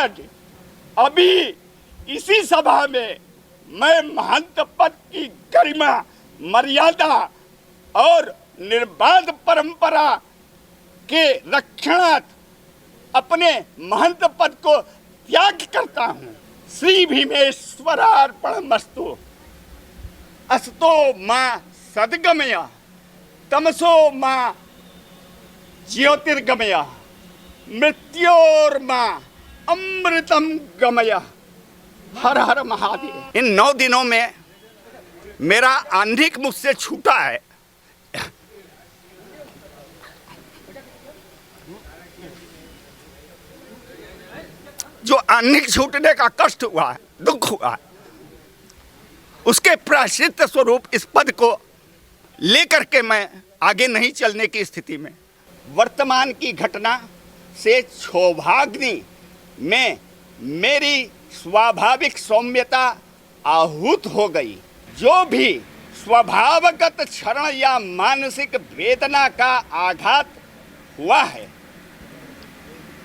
आज अभी इसी सभा में मैं महंत पद की गरिमा, मर्यादा और निर्बाध परंपरा के रक्षणार्थ अपने महंत पद को त्याग करता हूँ। श्री भीमेश्वरार्पणमस्तु। अस्तो मां सद्गमय, तमसो मां ज्योतिर्गमय, मृत्योर्मा अमृतम गमय। हर हर महादेव। इन 9 दिनों में मेरा आंधिक मुझसे छूटा है। जो आंधिक छूटने का कष्ट हुआ है, दुख हुआ है, उसके प्रायश्चित स्वरूप इस पद को लेकर के मैं आगे नहीं चलने की स्थिति में, वर्तमान की घटना से क्षोभाग्नि में मेरी स्वाभाविक सौम्यता आहूत हो गई। जो भी स्वभावगत क्षरण या मानसिक वेदना का आघात हुआ है,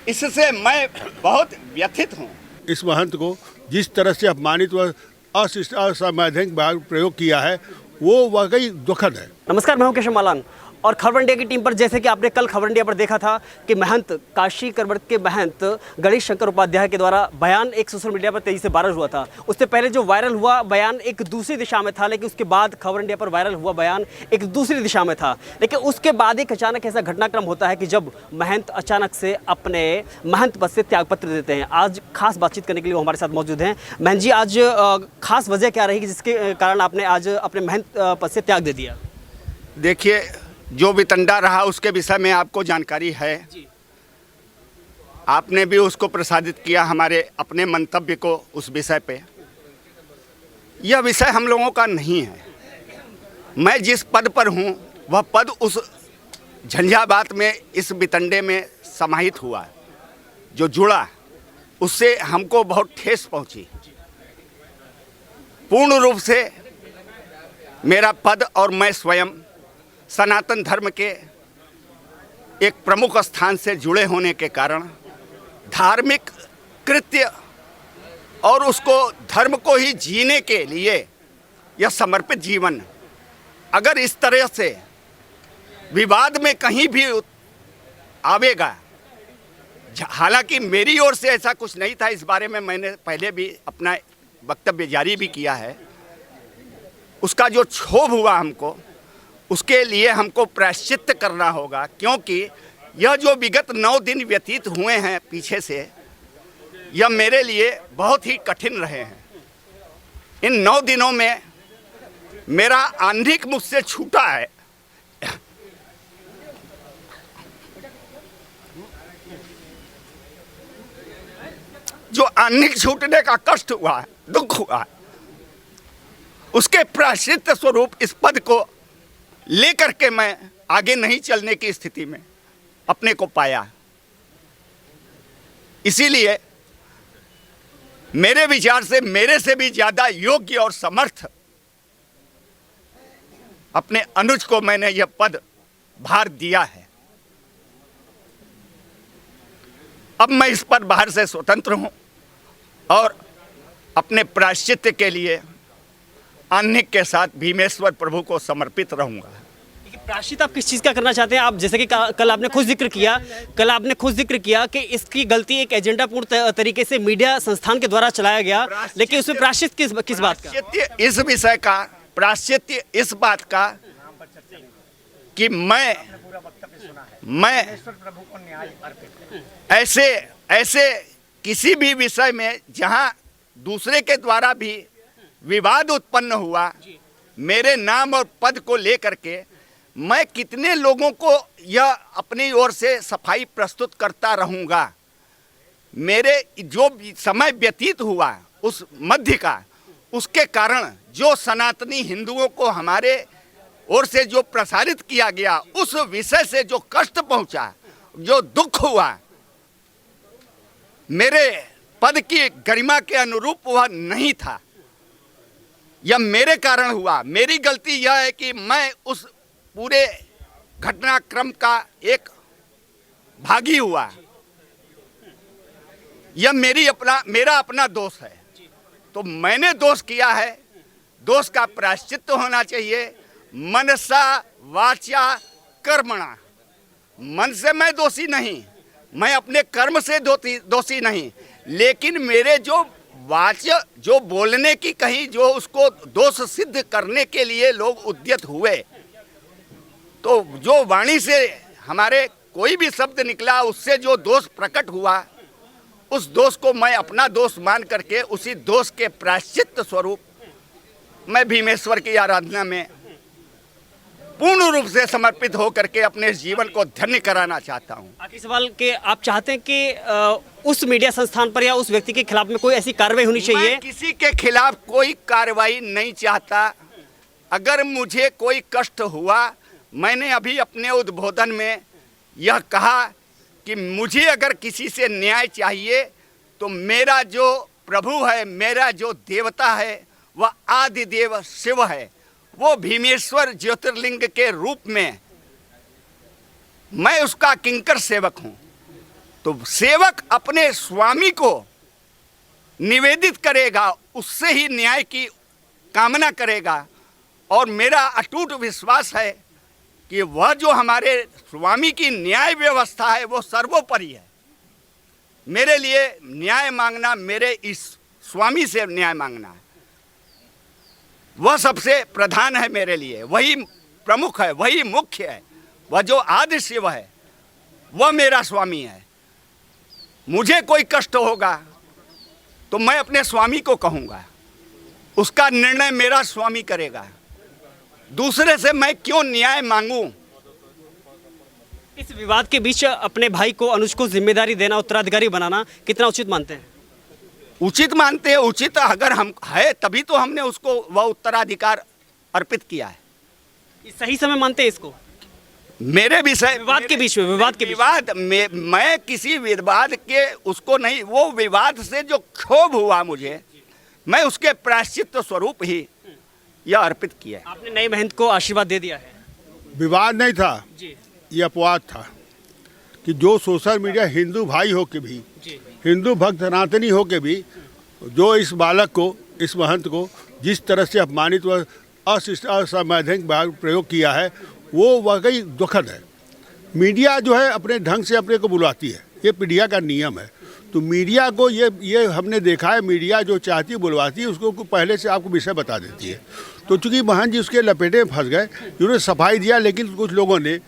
इससे मैं बहुत व्यथित हूँ। इस महंत को जिस तरह से अपमानित व असंवैधानिक प्रयोग किया है वो वाकई दुखद है। नमस्कार, मैं हूं केशव मालान और खबर इंडिया की टीम पर, जैसे कि आपने कल खबर इंडिया पर देखा था कि महंत काशी करवट के महंत गणेश शंकर उपाध्याय के द्वारा बयान एक सोशल मीडिया पर तेजी से वायरल हुआ था। उससे पहले जो वायरल हुआ बयान एक दूसरी दिशा में था, लेकिन उसके बाद खबर इंडिया पर वायरल हुआ बयान एक दूसरी दिशा में था। लेकिन उसके बाद एक अचानक ऐसा घटनाक्रम होता है कि जब महंत अचानक से अपने महंत पद से त्यागपत्र देते हैं। आज खास बातचीत करने के लिए वो हमारे साथ मौजूद हैं। महंत जी, आज खास वजह क्या रही जिसके कारण आपने आज अपने महंत पद से त्याग दे दिया? देखिए, जो वितंडा रहा उसके विषय में आपको जानकारी है जी। आपने भी उसको प्रसारित किया, हमारे अपने मंतव्य को उस विषय पे। यह विषय हम लोगों का नहीं है। मैं जिस पद पर हूँ वह पद उस झंझावात में, इस वितंडे में समाहित हुआ, जो जुड़ा, उससे हमको बहुत ठेस पहुँची। पूर्ण रूप से मेरा पद और मैं स्वयं सनातन धर्म के एक प्रमुख स्थान से जुड़े होने के कारण धार्मिक कृत्य और उसको धर्म को ही जीने के लिए यह समर्पित जीवन अगर इस तरह से विवाद में कहीं भी आवेगा, हालांकि मेरी ओर से ऐसा कुछ नहीं था, इस बारे में मैंने पहले भी अपना वक्तव्य जारी भी किया है। उसका जो क्षोभ हुआ हमको, उसके लिए हमको प्रायश्चित करना होगा, क्योंकि यह जो विगत 9 दिन व्यतीत हुए हैं पीछे से, यह मेरे लिए बहुत ही कठिन रहे हैं। इन 9 दिनों में मेरा आंधिक मुझसे छूटा है। जो आंधिक छूटने का कष्ट हुआ है, दुख हुआ है, उसके प्रायश्चित स्वरूप इस पद को लेकर के मैं आगे नहीं चलने की स्थिति में अपने को पाया। इसीलिए मेरे विचार से मेरे से भी ज़्यादा योग्य और समर्थ अपने अनुज को मैंने यह पद भार दिया है। अब मैं इस पर बाहर से स्वतंत्र हूँ और अपने प्रायश्चित के लिए आह्निक के साथ भीमेश्वर प्रभु को समर्पित रहूंगा। प्रायश्चित आप किस चीज़ का करना चाहते हैं? आप जैसे कि कल आपने खुद जिक्र किया कि इसकी गलती एक एजेंडा पूर्ण तरीके से मीडिया संस्थान के द्वारा चलाया गया, लेकिन उसमें प्रायश्चित किस बात का? इस विषय का प्रायश्चित इस बात का कि मैं ऐसे किसी भी विषय में जहां दूसरे के द्वारा भी विवाद उत्पन्न हुआ, मेरे नाम और पद को लेकर के मैं कितने लोगों को यह अपनी ओर से सफाई प्रस्तुत करता रहूँगा। मेरे जो समय व्यतीत हुआ उस मध्य का, उसके कारण जो सनातनी हिंदुओं को हमारे ओर से जो प्रसारित किया गया, उस विषय से जो कष्ट पहुँचा, जो दुख हुआ, मेरे पद की गरिमा के अनुरूप वह नहीं था। यह मेरे कारण हुआ। मेरी गलती यह है कि मैं उस पूरे घटनाक्रम का एक भागी हुआ। यह मेरा अपना दोष है। तो मैंने दोष किया है, दोष का प्रायश्चित्त होना चाहिए। मनसा वाचा कर्मणा, मन से मैं दोषी नहीं, मैं अपने कर्म से दोषी नहीं, लेकिन मेरे जो जो बोलने की कहीं जो उसको दोष सिद्ध करने के लिए लोग उद्यत हुए, तो जो वाणी से हमारे कोई भी शब्द निकला उससे जो दोष प्रकट हुआ, उस दोष को मैं अपना दोष मान करके उसी दोष के प्रायश्चित्त स्वरूप मैं भीमेश्वर की आराधना में पूर्ण रूप से समर्पित होकर के अपने जीवन को धन्य कराना चाहता हूँ। आखिरी सवाल कि आप चाहते हैं कि उस मीडिया संस्थान पर या उस व्यक्ति के खिलाफ में कोई ऐसी कार्रवाई होनी चाहिए? मैं किसी के खिलाफ कोई कार्रवाई नहीं चाहता। अगर मुझे कोई कष्ट हुआ, मैंने अभी अपने उद्बोधन में यह कहा कि मुझे अगर किसी से न्याय चाहिए तो मेरा जो प्रभु है, मेरा जो देवता है, वह आदिदेव शिव है, वो भीमेश्वर ज्योतिर्लिंग के रूप में मैं उसका किंकर सेवक हूँ। तो सेवक अपने स्वामी को निवेदित करेगा, उससे ही न्याय की कामना करेगा। और मेरा अटूट विश्वास है कि वह जो हमारे स्वामी की न्याय व्यवस्था है वो सर्वोपरि है। मेरे लिए न्याय मांगना, मेरे इस स्वामी से न्याय मांगना है, वह सबसे प्रधान है मेरे लिए। वही प्रमुख है, वही मुख्य है। वह जो आदि शिव है वह मेरा स्वामी है। मुझे कोई कष्ट होगा तो मैं अपने स्वामी को कहूँगा, उसका निर्णय मेरा स्वामी करेगा। दूसरे से मैं क्यों न्याय मांगूं? इस विवाद के बीच अपने भाई को, अनुज को जिम्मेदारी देना, उत्तराधिकारी बनाना कितना उचित मानते हैं? उचित मानते हैं। उचित अगर हम है तभी तो हमने उसको वह उत्तराधिकार अर्पित किया है। ये सही समय मानते हैं इसको? मेरे विषय विवाद के बीच में, विवाद में मैं किसी विवाद के उसको नहीं, वो विवाद से जो क्षोभ हुआ मुझे, मैं उसके प्रायश्चित्त स्वरूप ही यह अर्पित किया है। आपने नए महंत को आशीर्वाद दे दिया है। विवाद नहीं था जी ये अपवाद था कि जो सोशल मीडिया हिंदू भाई हो के भी, जी हिंदू भक्त सनातनी हो के भी, जो इस बालक को, इस महंत को जिस तरह से अपमानित व असंवैधानिक प्रयोग किया है, वो वाकई दुखद है। मीडिया जो है अपने ढंग से अपने को बुलाती है, ये मीडिया का नियम है। तो मीडिया को ये हमने देखा है, मीडिया जो चाहती है बुलवाती है, उसको पहले से आपको विषय बता देती है। तो चूंकि महंत जी उसके लपेटे में फंस गए, उन्होंने सफाई दिया, लेकिन कुछ लोगों ने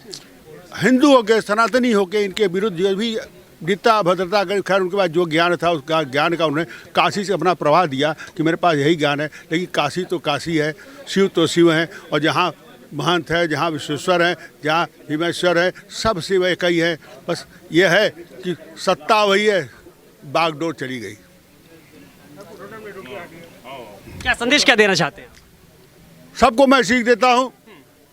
हिंदू होके, सनातनी होके इनके विरुद्ध जो भी जितना अभद्रता कर, खैर उनके पास जो ज्ञान था उसका ज्ञान का उन्होंने काशी से अपना प्रवाह दिया कि मेरे पास यही ज्ञान है। लेकिन काशी तो काशी है, शिव तो शिव है, और जहाँ महंत है, जहाँ विश्वेश्वर है, जहाँ हिमेश्वर है, सब शिव एक ही है। बस ये है कि सत्ता वही है, बागडोर चली गई। क्या संदेश क्या देना चाहते हैं? सबको मैं सीख देता हूँ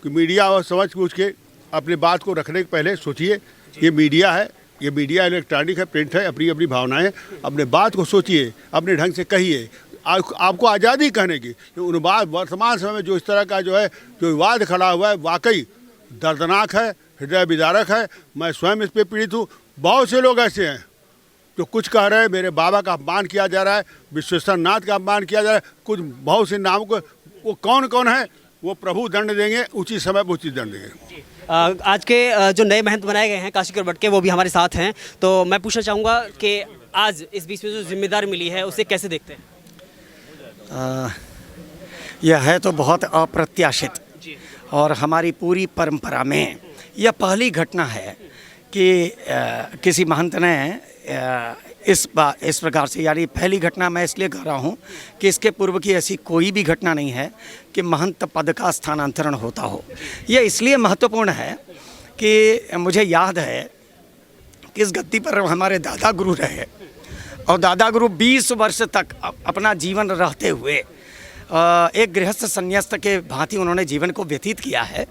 कि मीडिया और समझ पूछ के अपनी बात को रखने के पहले सोचिए। ये मीडिया है, ये मीडिया इलेक्ट्रॉनिक है, प्रिंट है, अपनी अपनी भावनाएं, अपने बात को सोचिए, अपने ढंग से कहिए। आपको आज़ादी कहने की। उन बात वर्तमान समय में जो इस तरह का जो है जो विवाद खड़ा हुआ है, वाकई दर्दनाक है, हृदय विदारक है। मैं स्वयं इस पर पीड़ित हूँ। बहुत से लोग ऐसे हैं जो कुछ कह रहे हैं, मेरे बाबा का अपमान किया जा रहा है, विश्वेश्वर नाथ का अपमान किया जा रहा है, कुछ बहुत से नामों को, वो कौन कौन है वो प्रभु दंड देंगे, उचित समय पर उचित दंड देंगे। आज के जो नए महंत बनाए गए हैं काशी करवट के, वो भी हमारे साथ हैं। तो मैं पूछना चाहूँगा कि आज इस बीच में जो जिम्मेदारी मिली है उसे कैसे देखते हैं? यह है तो बहुत अप्रत्याशित, और हमारी पूरी परंपरा में यह पहली घटना है कि किसी महंत ने इस प्रकार से, यानी पहली घटना मैं इसलिए कह रहा हूँ कि इसके पूर्व की ऐसी कोई भी घटना नहीं है कि महंत पद का स्थानांतरण होता हो। यह इसलिए महत्वपूर्ण है कि मुझे याद है कि इस गद्दी पर हमारे दादा गुरु रहे, और दादा गुरु 20 वर्ष तक अपना जीवन रहते हुए एक गृहस्थ संन्यास्त के भांति उन्होंने जीवन को व्यतीत किया है,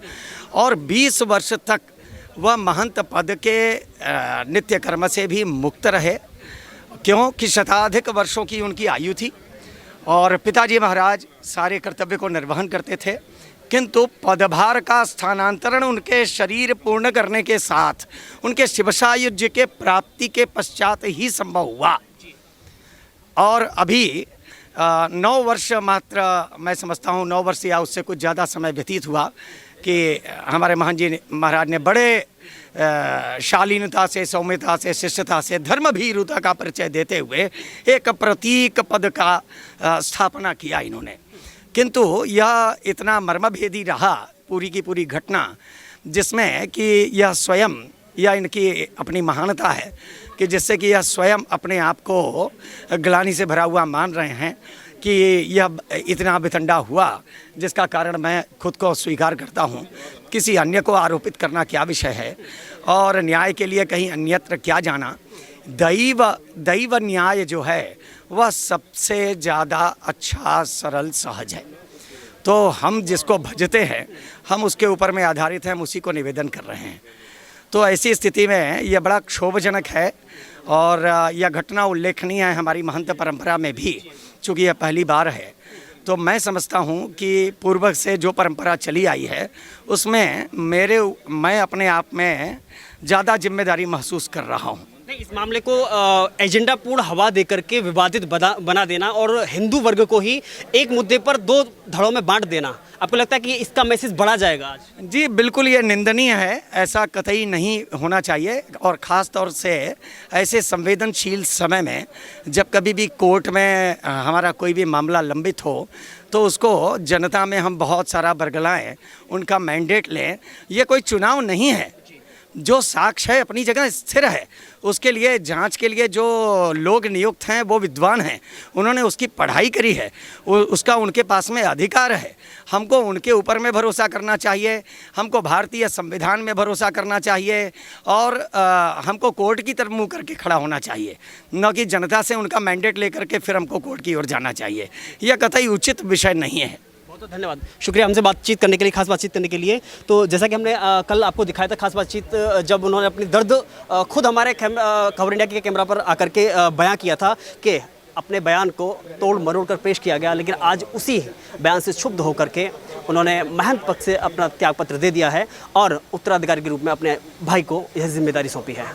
और 20 वर्ष तक वह महंत पद के नित्य कर्म से भी मुक्त रहे, क्योंकि शताधिक वर्षों की उनकी आयु थी, और पिताजी महाराज सारे कर्तव्य को निर्वहन करते थे। किंतु पदभार का स्थानांतरण उनके शरीर पूर्ण करने के साथ उनके शिवसायुज्य के प्राप्ति के पश्चात ही संभव हुआ। और अभी 9 वर्ष मात्र, मैं समझता हूँ 9 वर्ष या उससे कुछ ज़्यादा समय व्यतीत हुआ कि हमारे महान जी महाराज ने बड़े शालीनता से, सौम्यता से, शिष्यता से, धर्मभीरुता का परिचय देते हुए एक प्रतीक पद का स्थापना किया इन्होंने। किंतु यह इतना मर्मभेदी रहा पूरी की पूरी घटना, जिसमें कि यह स्वयं, यह इनकी अपनी महानता है कि जिससे कि यह स्वयं अपने आप को ग्लानि से भरा हुआ मान रहे हैं कि यह इतना वितंडा हुआ, जिसका कारण मैं खुद को स्वीकार करता हूँ। किसी अन्य को आरोपित करना क्या विषय है, और न्याय के लिए कहीं अन्यत्र क्या जाना। दैव न्याय जो है वह सबसे ज़्यादा अच्छा, सरल, सहज है। तो हम जिसको भजते हैं, हम उसके ऊपर में आधारित हैं, हम उसी को निवेदन कर रहे हैं। तो ऐसी स्थिति में यह बड़ा क्षोभजनक है और यह घटना उल्लेखनीय है हमारी महंत परंपरा में भी, चूँकि यह पहली बार है। तो मैं समझता हूँ कि पूर्व से जो परंपरा चली आई है उसमें मैं अपने आप में ज़्यादा जिम्मेदारी महसूस कर रहा हूँ। नहीं, इस मामले को एजेंडा पूर्ण हवा देकर के विवादित बना देना और हिंदू वर्ग को ही एक मुद्दे पर 2 धड़ों में बांट देना, आपको लगता है कि इसका मैसेज बढ़ा जाएगा आज? जी बिल्कुल, ये निंदनीय है, ऐसा कतई नहीं होना चाहिए। और ख़ास तौर से ऐसे संवेदनशील समय में, जब कभी भी कोर्ट में हमारा कोई भी मामला लंबित हो, तो उसको जनता में हम बहुत सारा बरगलाएं, उनका मैंडेट लें। ये कोई चुनाव नहीं है। जो साक्ष्य है अपनी जगह स्थिर है, उसके लिए जांच के लिए जो लोग नियुक्त हैं वो विद्वान हैं, उन्होंने उसकी पढ़ाई करी है, उसका उनके पास में अधिकार है। हमको उनके ऊपर में भरोसा करना चाहिए, हमको भारतीय संविधान में भरोसा करना चाहिए, और हमको कोर्ट की तरफ मुँह करके खड़ा होना चाहिए, न कि जनता से उनका मैंडेट लेकर के फिर हमको कोर्ट की ओर जाना चाहिए। यह कतई उचित विषय नहीं है। बहुत धन्यवाद, शुक्रिया हमसे बातचीत करने के लिए, खास बातचीत करने के लिए। तो जैसा कि हमने कल आपको दिखाया था खास बातचीत, जब उन्होंने अपनी दर्द खुद हमारे खबर इंडिया के कैमरा पर आकर के बयां किया था कि अपने बयान को तोड़ मरोड़ कर पेश किया गया, लेकिन आज उसी बयान से क्षुब्ध होकर के उन्होंने महंत पद से अपना त्यागपत्र दे दिया है और उत्तराधिकारी के रूप में अपने भाई को यह जिम्मेदारी सौंपी है।